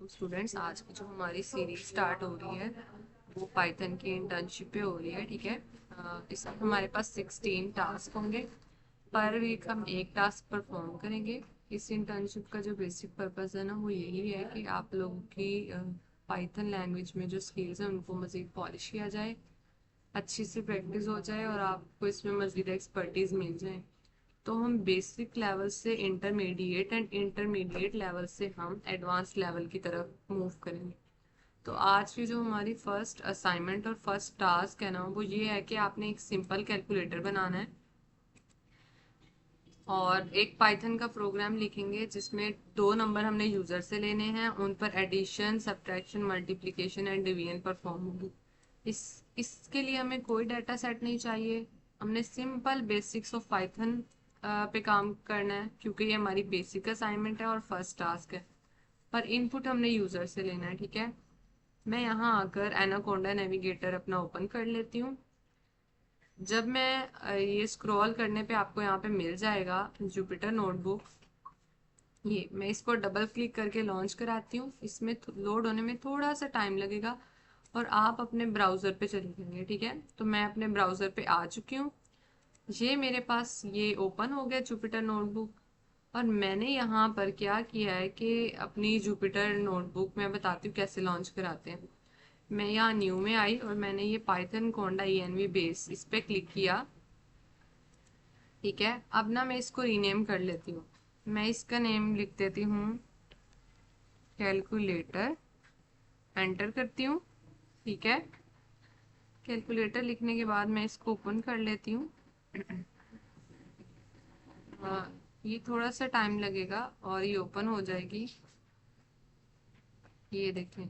तो स्टूडेंट्स, आज की जो हमारी सीरीज स्टार्ट हो रही है वो पाइथन की इंटर्नशिप पे हो रही है। ठीक है। इसमें हमारे पास 16 टास्क होंगे। पर वीक हम एक टास्क परफॉर्म करेंगे। इस इंटर्नशिप का जो बेसिक पर्पस है ना, वो यही है कि आप लोगों की पाइथन लैंग्वेज में जो स्किल्स हैं उनको मज़ीद पॉलिश किया जाए, अच्छी सी प्रैक्टिस हो जाए और आपको इसमें मज़ीद एक्सपर्टीज मिल जाए। तो हम बेसिक लेवल से इंटरमीडिएट एंड इंटरमीडिएट लेवल से हम एडवांस लेवल की तरफ मूव करेंगे। तो आज की जो हमारी फर्स्ट असाइनमेंट और फर्स्ट टास्क है ना, वो ये है कि आपने एक सिंपल कैलकुलेटर बनाना है और एक पाइथन का प्रोग्राम लिखेंगे जिसमें दो नंबर हमने यूजर से लेने हैं, उन पर addition, subtraction, multiplication and division perform होगी। इसके लिए हमें कोई डाटा सेट नहीं चाहिए। हमने सिंपल बेसिक्स ऑफ पाइथन पे काम करना है क्योंकि ये हमारी बेसिक असाइनमेंट है और फर्स्ट टास्क है। पर इनपुट हमने यूजर से लेना है। ठीक है। मैं यहाँ आकर एनाकोंडा नेविगेटर अपना ओपन कर लेती हूँ। जब मैं ये स्क्रॉल करने पे आपको यहाँ पे मिल जाएगा जुपिटर नोटबुक। ये मैं इसको डबल क्लिक करके लॉन्च कराती हूँ। इसमें लोड होने में थोड़ा सा टाइम लगेगा और आप अपने ब्राउज़र पे चले जाएंगे। ठीक है। तो मैं अपने ब्राउज़र पे आ चुकी हूँ। ये मेरे पास ये ओपन हो गया जुपिटर नोटबुक। और मैंने यहाँ पर क्या किया है कि अपनी जुपिटर नोटबुक में बताती हूँ कैसे लॉन्च कराते हैं। मैं यहाँ न्यू में आई और मैंने ये पाइथन कोंडा ENV बेस इस पे क्लिक किया। ठीक है। अब ना मैं इसको रीनेम कर लेती हूँ। मैं इसका नेम लिख देती हूँ कैलकुलेटर। एंटर करती हूँ। ठीक है। कैलकुलेटर लिखने के बाद मैं इसको ओपन कर लेती हूँ। ये थोड़ा सा टाइम लगेगा और ये ओपन हो जाएगी। ये देखें,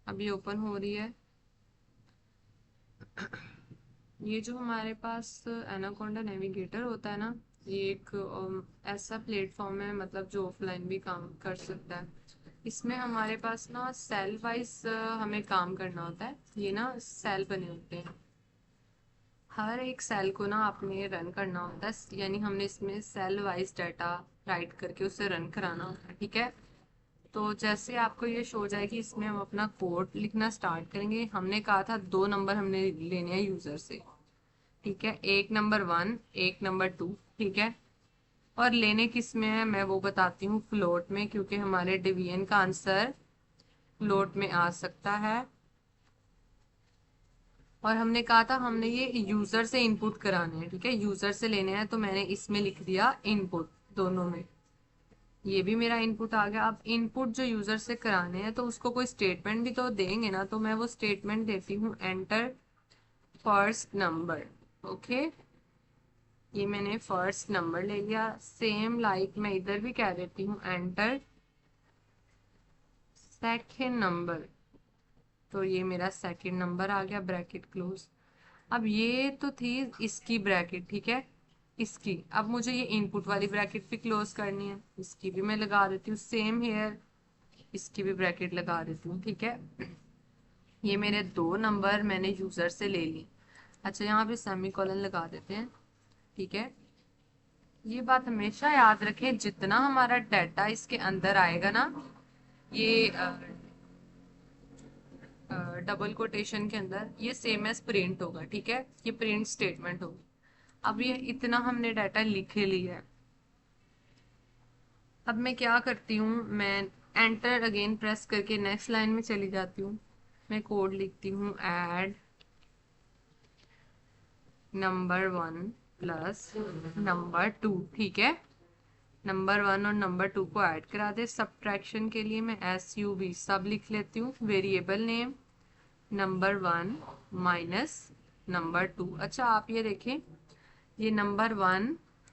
अभी ओपन हो रही है। ये जो हमारे पास एनाकोंडा नेविगेटर होता है ना, ये एक ऐसा प्लेटफॉर्म है मतलब जो ऑफलाइन भी काम कर सकता है। इसमें हमारे पास ना सेल वाइज हमें काम करना होता है। ये ना सेल बने होते हैं, हर एक सेल को ना आपने रन करना होता है, यानी हमने इसमें सेल वाइज डाटा राइट करके उसे रन कराना होता है। ठीक है। तो जैसे आपको ये शो हो जाएगी, इसमें हम अपना कोड लिखना स्टार्ट करेंगे। हमने कहा था दो नंबर हमने लेने हैं यूजर से। ठीक है। एक नंबर 1, एक नंबर 2। ठीक है। और लेने किस में है मैं वो बताती हूँ, फ्लोट में, क्योंकि हमारे डिवीजन का आंसर फ्लोट में आ सकता है। और हमने कहा था हमने ये यूजर से इनपुट कराने हैं। ठीक है। यूजर से लेने हैं तो मैंने इसमें लिख दिया इनपुट दोनों में। ये भी मेरा इनपुट आ गया। अब इनपुट जो यूजर से कराने हैं तो उसको कोई स्टेटमेंट भी तो देंगे ना, तो मैं वो स्टेटमेंट देती हूँ एंटर फर्स्ट नंबर। ओके। ये मैंने फर्स्ट नंबर ले लिया। सेम लाइक मैं इधर भी कह देती हूँ एंटर सेकेंड नंबर। तो ये मेरा सेकेंड नंबर आ गया, ब्रैकेट क्लोज। अब ये तो थी इसकी ब्रैकेट। ठीक है। इसकी अब मुझे ये इनपुट वाली ब्रैकेट भी क्लोज करनी है, इसकी भी मैं लगा देती हूँ सेम हेयर। इसकी भी ब्रैकेट लगा देती हूँ। ठीक है। ये मेरे दो नंबर मैंने यूजर से ले ली। अच्छा, यहाँ पे सेमी कॉलन लगा देते हैं। ठीक है। ये बात हमेशा याद रखें, जितना हमारा डाटा इसके अंदर आएगा ना, ये डबल कोटेशन के अंदर ये सेम एज प्रिंट होगा। ठीक है। ये प्रिंट स्टेटमेंट होगी। अब ये इतना हमने डाटा लिख लिया है। अब मैं क्या करती हूँ, मैं एंटर अगेन प्रेस करके नेक्स्ट लाइन में चली जाती हूँ। मैं कोड लिखती हूँ ऐड नंबर 1 प्लस नंबर 2। ठीक है। नंबर 1 और नंबर 2 को ऐड करा दे। सब्ट्रैक्शन के लिए मैं SUB सब लिख लेती हूँ, variable name number 1 minus number 2। अच्छा, आप ये देखें, ये नंबर 1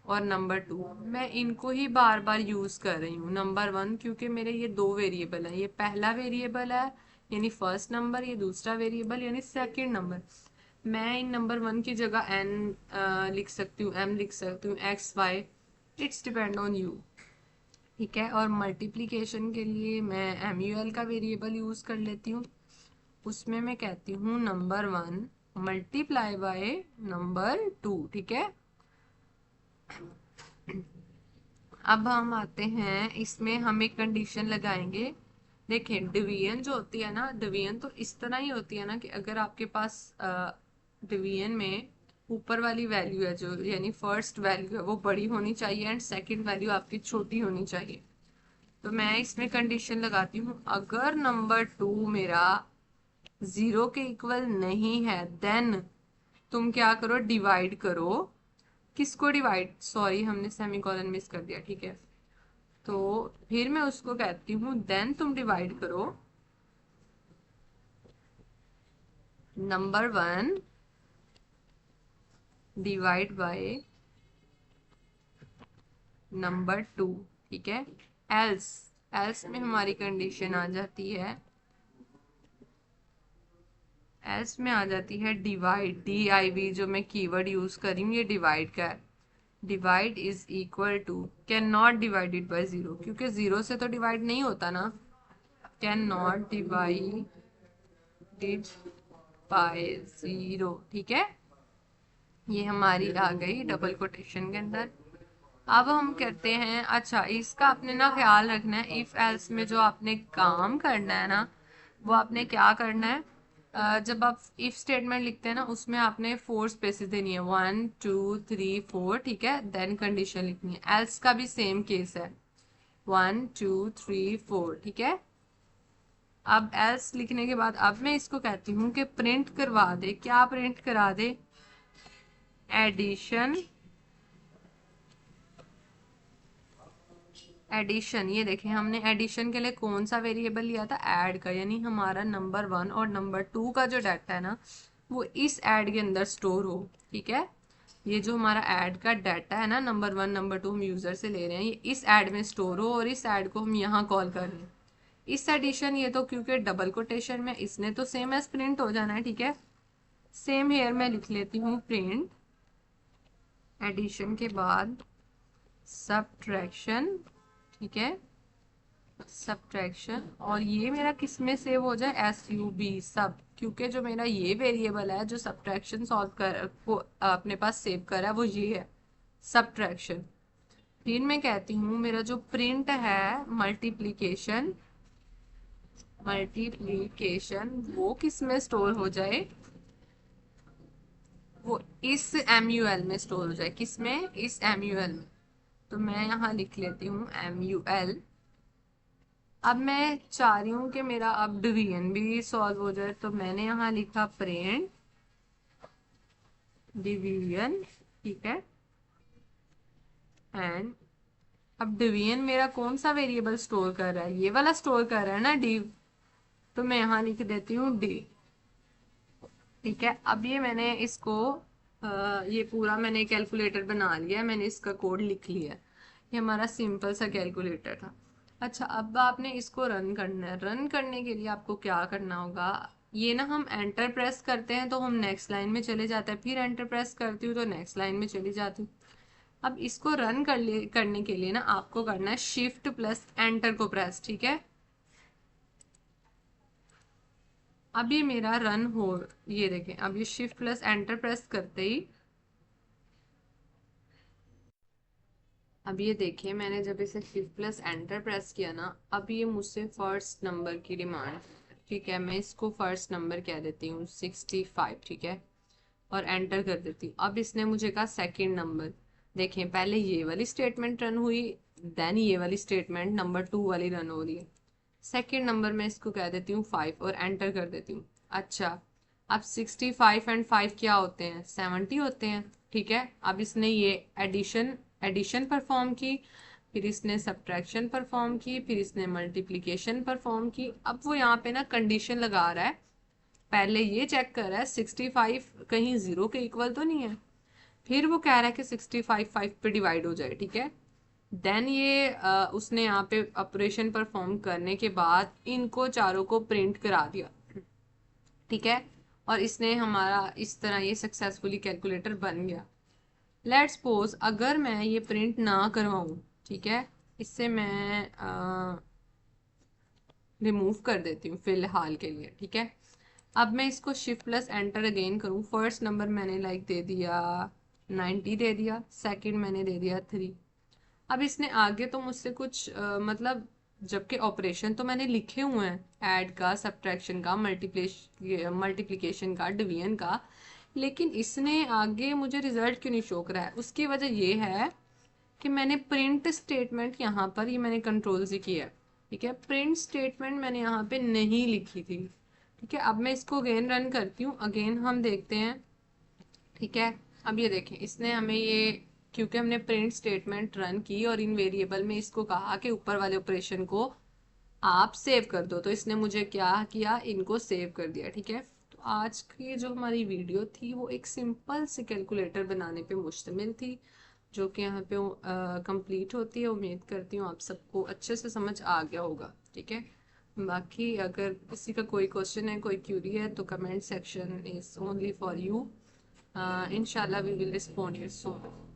और नंबर 2 मैं इनको ही बार बार यूज कर रही हूँ। नंबर 1 क्योंकि मेरे ये दो वेरिएबल है, ये पहला वेरिएबल है यानी फर्स्ट नंबर, ये दूसरा वेरिएबल यानी सेकंड नंबर। मैं इन नंबर 1 की जगह n लिख सकती हूँ, m लिख सकती हूँ, x y, it's depend on you. ठीक है। और मल्टीप्लिकेशन के लिए मैं MUL का वेरिएबल यूज कर लेती हूँ। उसमें मैं कहती हूँ नंबर 1 मल्टीप्लाई बाय नंबर 2। ठीक है। अब हम आते हैं, इसमें हम एक कंडीशन लगाएंगे देखें डिवीजन जो होती है ना, डिवीजन तो इस तरह ही होती है ना कि अगर आपके पास डिवीजन में ऊपर वाली वैल्यू है जो यानी फर्स्ट वैल्यू है वो बड़ी होनी चाहिए एंड सेकंड वैल्यू आपकी छोटी होनी चाहिए। तो मैं इसमें कंडीशन लगाती हूँ, अगर नंबर 2 मेरा 0 के इक्वल नहीं है देन तुम क्या करो, डिवाइड करो। किसको डिवाइड, सॉरी हमने सेमीकोलन मिस कर दिया, ठीक है। तो फिर मैं उसको कहती हूँ देन तुम डिवाइड करो नंबर 1 डिवाइड बाय नंबर 2, ठीक है। एल्स एल्स में हमारी कंडीशन आ जाती है, एल्स में आ जाती है डिवाइड, DIV जो मैं कीवर्ड यूज कर रही हूँ ये डिवाइड का है। Divide is equal to can not divided by 0, क्योंकि 0 से तो डिवाइड नहीं होता ना। कैन नॉट डिवाइडेड बाय 0, ठीक है। ये हमारी आ गई डबल कोटेशन के अंदर। अब हम कहते हैं, अच्छा इसका आपने ना ख्याल रखना है, इफ एल्स में जो आपने काम करना है ना वो आपने क्या करना है, जब आप इफ स्टेटमेंट लिखते हैं ना उसमें आपने 4 स्पेसेस देनी है, 1 2 3 4, ठीक है। देन कंडीशन लिखनी है। एल्स का भी सेम केस है, 1 2 3 4, ठीक है। अब एल्स लिखने के बाद अब मैं इसको कहती हूँ कि प्रिंट करवा दे, क्या प्रिंट करा दे, एडिशन। एडिशन, ये देखें हमने एडिशन के लिए कौन सा वेरिएबल लिया था, ऐड का, यानी हमारा नंबर 1 और नंबर 2 का जो डाटा है ना वो इस ऐड के अंदर स्टोर हो, ठीक है। ये जो हमारा ऐड का डाटा है ना, नंबर 1 नंबर 2 हम यूजर से ले रहे हैं, ये इस ऐड में स्टोर हो और इस ऐड को हम यहाँ कॉल कर रहे हैं। इस एडिशन, ये तो क्योंकि डबल कोटेशन में इसने तो सेम एज प्रिंट हो जाना है, ठीक है। सेम हेयर मैं लिख लेती हूँ प्रिंट एडिशन के बाद सब्ट्रैक्शन, ठीक है, सब्ट्रैक्शन। और ये मेरा किस में सेव हो जाए, SUB सब, क्योंकि जो मेरा ये वेरिएबल है जो सब्ट्रैक्शन सॉल्व कर वो अपने पास सेव करा है वो ये है सब्ट्रैक्शन। फिर मैं कहती हूँ मेरा जो प्रिंट है मल्टीप्लीकेशन, मल्टीप्लीकेशन वो किस में स्टोर हो जाए, वो इस MUL में स्टोर हो जाए, किस में, इस MUL में। तो मैं यहाँ लिख लेती हूँ MUL। अब मैं चाह रही हूँ कि मेरा अब डिवीजन भी सॉल्व हो जाए, तो मैंने यहाँ लिखा प्रिंट डिवीजन, ठीक है। एंड अब डिवीजन मेरा कौन सा वेरिएबल स्टोर कर रहा है, ये वाला स्टोर कर रहा है ना, डी। तो मैं यहाँ लिख देती हूँ डी, ठीक है। अब ये मैंने इसको ये पूरा मैंने कैलकुलेटर बना लिया है, मैंने इसका कोड लिख लिया है। ये हमारा सिंपल सा कैलकुलेटर था। अच्छा अब आपने इसको रन करना है। रन करने के लिए आपको क्या करना होगा, ये ना हम एंटर प्रेस करते हैं तो हम नेक्स्ट लाइन में चले जाते हैं, फिर एंटर प्रेस करती हूँ तो नेक्स्ट लाइन में चली जाती हूँ। अब इसको रन करने के लिए ना आपको करना है शिफ्ट प्लस एंटर को प्रेस, ठीक है। अब ये मेरा रन हो, ये देखें अब ये शिफ्ट प्लस एंटर प्रेस करते ही, अब ये देखिए मैंने जब इसे शिफ्ट प्लस एंटर प्रेस किया ना, अब ये मुझसे फर्स्ट नंबर की डिमांड, ठीक है। मैं इसको फर्स्ट नंबर कह देती हूँ 65, ठीक है, और एंटर कर देती हूँ। अब इसने मुझे कहा सेकंड नंबर। देखें पहले ये वाली स्टेटमेंट रन हुई, देन ये वाली स्टेटमेंट नंबर 2 वाली रन हो रही है। सेकंड नंबर में इसको कह देती हूँ 5 और एंटर कर देती हूँ। अच्छा अब 65 एंड 5 क्या होते हैं, 70 होते हैं, ठीक है। अब इसने ये एडिशन परफॉर्म की, फिर इसने सब्ट्रैक्शन परफॉर्म की, फिर इसने मल्टीप्लिकेशन परफॉर्म की। अब वो यहाँ पे ना कंडीशन लगा रहा है, पहले ये चेक कर रहा है 65 कहीं 0 के इक्वल तो नहीं है, फिर वो कह रहा है कि 65 5 पे डिवाइड हो जाए, ठीक है। देन ये उसने यहाँ पे ऑपरेशन परफॉर्म करने के बाद इनको चारों को प्रिंट करा दिया, ठीक है। और इसने हमारा इस तरह ये सक्सेसफुली कैलकुलेटर बन गया। लेट्स सपोज अगर मैं ये प्रिंट ना करवाऊँ, ठीक है, इससे मैं रिमूव कर देती हूँ फिलहाल के लिए, ठीक है। अब मैं इसको शिफ्ट प्लस एंटर अगेन करूँ, फर्स्ट नंबर मैंने लाइक दे दिया 90 दे दिया, सेकंड मैंने दे दिया 3। अब इसने आगे तो मुझसे कुछ मतलब जबकि ऑपरेशन तो मैंने लिखे हुए हैं, ऐड का, सब्ट्रैक्शन का, मल्टीप्लिकेशन का, डिवीजन का, लेकिन इसने आगे मुझे रिजल्ट क्यों नहीं शो करा है? उसकी वजह ये है कि मैंने प्रिंट स्टेटमेंट यहाँ पर, ये मैंने कंट्रोल से किया है, ठीक है, प्रिंट स्टेटमेंट मैंने यहाँ पे नहीं लिखी थी, ठीक है। अब मैं इसको अगेन रन करती हूँ, अगेन हम देखते हैं, ठीक है। अब ये देखें, इसने हमें ये, क्योंकि हमने प्रिंट स्टेटमेंट रन की और इन वेरिएबल में इसको कहा कि ऊपर वाले ऑपरेशन को आप सेव कर दो, तो इसने मुझे क्या किया, इनको सेव कर दिया, ठीक है। तो आज की जो हमारी वीडियो थी वो एक सिंपल से कैलकुलेटर बनाने पे मुश्तमिल थी, जो कि यहाँ पे कंप्लीट होती है। उम्मीद करती हूँ आप सबको अच्छे से समझ आ गया होगा, ठीक है। बाकी अगर किसी का कोई क्वेश्चन है, कोई क्यूरी है, तो comment section is only for you. Inshallah, we will respond you soon.